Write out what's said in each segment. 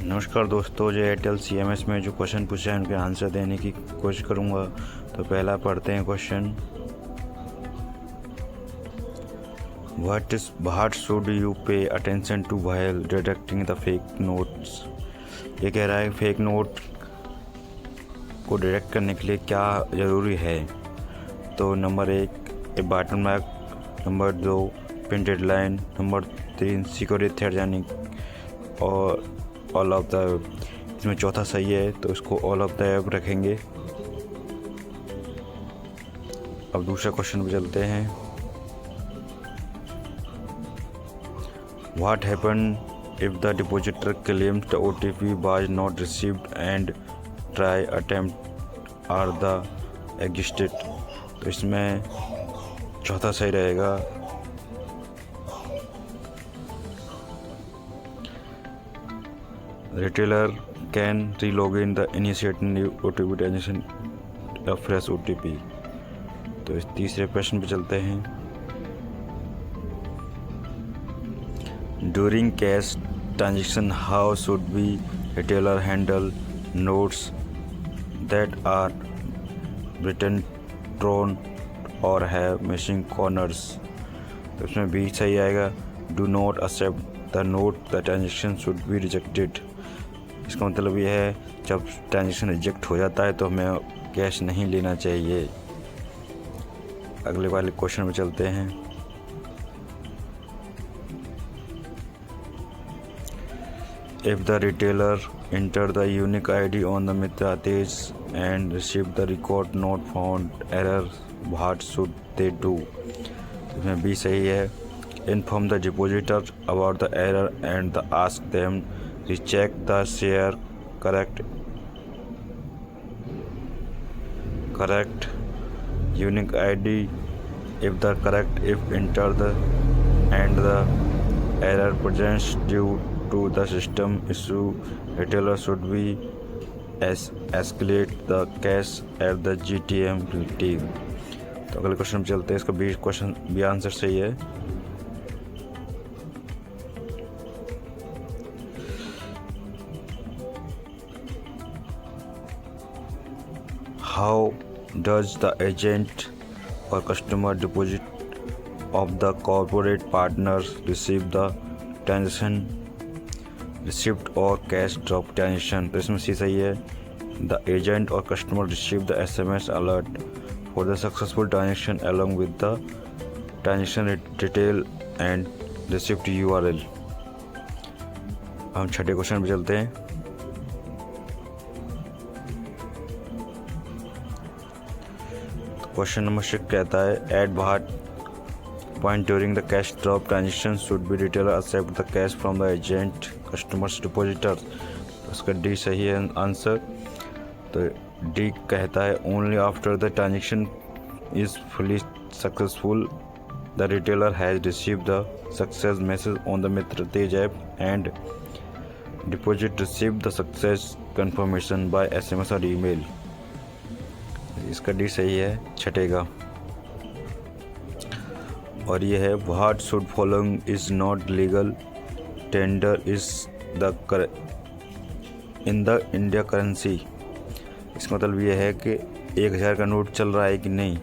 नमस्कार दोस्तों, जो एयरटेल CMS में जो क्वेश्चन पूछे हैं उनके आंसर देने की कोशिश करूंगा। तो पहला पढ़ते हैं question. What should you pay attention to while detecting the fake notes. ये कह रहा है फेक नोट को डिटेक्ट करने के लिए क्या ज़रूरी है। तो number 1 button mark, number 2 printed line, number 3 security thread यानी और ऑल ऑफ द। इसमें चौथा सही है तो इसको ऑल ऑफ द एब रखेंगे। अब दूसरा क्वेश्चन पे चलते हैं। What happen if the depositor claims the OTP was not received and try attempt are the existed. तो इसमें चौथा सही रहेगा। Retailer can re-login the initiate new OTP transaction a fresh OTP। तो इस तीसरे प्रश्न पे चलते हैं। During cash transaction, how should we retailer handle notes that are written, torn or have missing corners। तो इसमें भी सही आएगा। Do not accept the note, the transaction should be rejected। इसका मतलब ये है जब ट्रांजेक्शन रिजेक्ट हो जाता है तो हमें कैश नहीं लेना चाहिए। अगले वाले क्वेश्चन में चलते हैं। If the retailer enter the unique ID on the मित्रादेश and receive the record not found error, what should they do. इसमें भी सही है। Inform the depositor about the error and the ask them recheck the share correct unique ID if the correct if enter the and the error presents due to the system issue, retailer should be escalate the case at the GTM team। तो अगले question में चलते हैं। इसका भी question भी answer सही है। How does the agent or customer deposit of the corporate partners receive the transaction receipt or cash drop transaction। तो इसमें सही है। The agent or customer receive the SMS alert for the successful transaction along with the transaction detail and receipt URL। हम छठे question पे चलते हैं। Question number 6 कहता है at what point during the cash drop transaction should be retailer accept the cash from the agent customers depositor. उसका D सही है आंसर। तो डी कहता है only after the transaction is fully successful the retailer has receive the success message on the मित्रतेज app and deposit receive the success confirmation by SMS और email. इसका D सही है छठे का। और ये है what should following is not legal tender is the in the India currency. इसका मतलब ये है कि 1000 का नोट चल रहा है कि नहीं,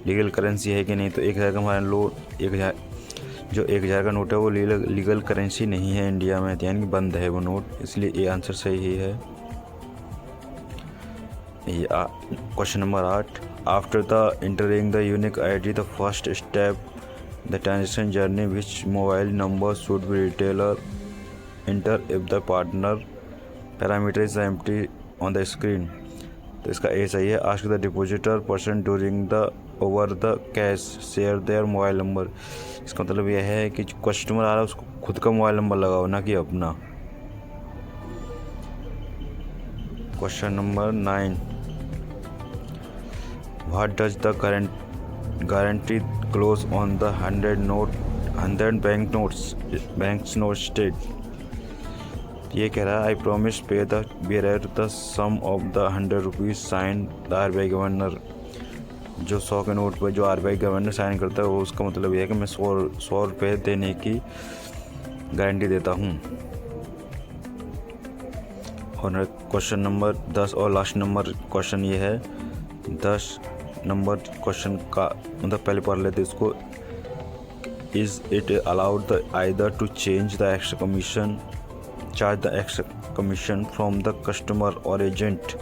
लीगल करेंसी है कि नहीं। तो 1000 का हमारा नोट 1000 का नोट है वो लीगल करेंसी नहीं है इंडिया में, यानी कि बंद है वो नोट, इसलिए ये आंसर सही है। Question number 8 after the entering the unique ID the first step the transaction journey which mobile number should be retailer enter if the partner parameter is empty on the screen. तो इसका A सही है। Ask the depositor person during the over the cash share their mobile number. इसका मतलब यह है कि customer आ रहा है उसको खुद का मोबाइल नंबर लगाओ, ना कि अपना। Question number 9 What does the guarantee clause on the 100 bank notes state? ये कह रहा है आई प्रॉमिस पे the bearer the sum of the 100 rupees signed the RBI governor. जो 100 के नोट पर जो RBI गवर्नर साइन करता है वो उसका मतलब ये है कि मैं 100 रुपये देने की गारंटी देता हूँ। और क्वेश्चन नंबर 10 और लास्ट नंबर क्वेश्चन ये है 10 नंबर क्वेश्चन का मतलब पहले पढ़ लेते इसको। Is it allowed the either to change the extra commission charge the extra commission from the customer और agent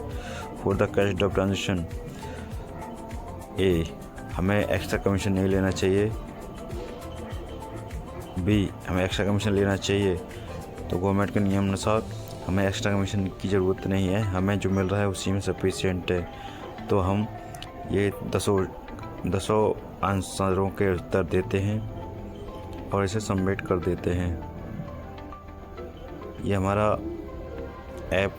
for the cash drop transaction. A, हमें एक्स्ट्रा कमीशन नहीं लेना चाहिए। बी, हमें एक्स्ट्रा कमीशन लेना चाहिए। तो गवर्नमेंट के नियम अनुसार हमें एक्स्ट्रा कमीशन की ज़रूरत नहीं है, हमें जो मिल रहा है उसी में सफिशिएंट है। तो हम ये दसों आंसरों के उत्तर देते हैं और इसे सबमिट कर देते हैं। ये हमारा ऐप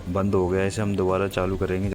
बंद हो गया है, इसे हम दोबारा चालू करेंगे।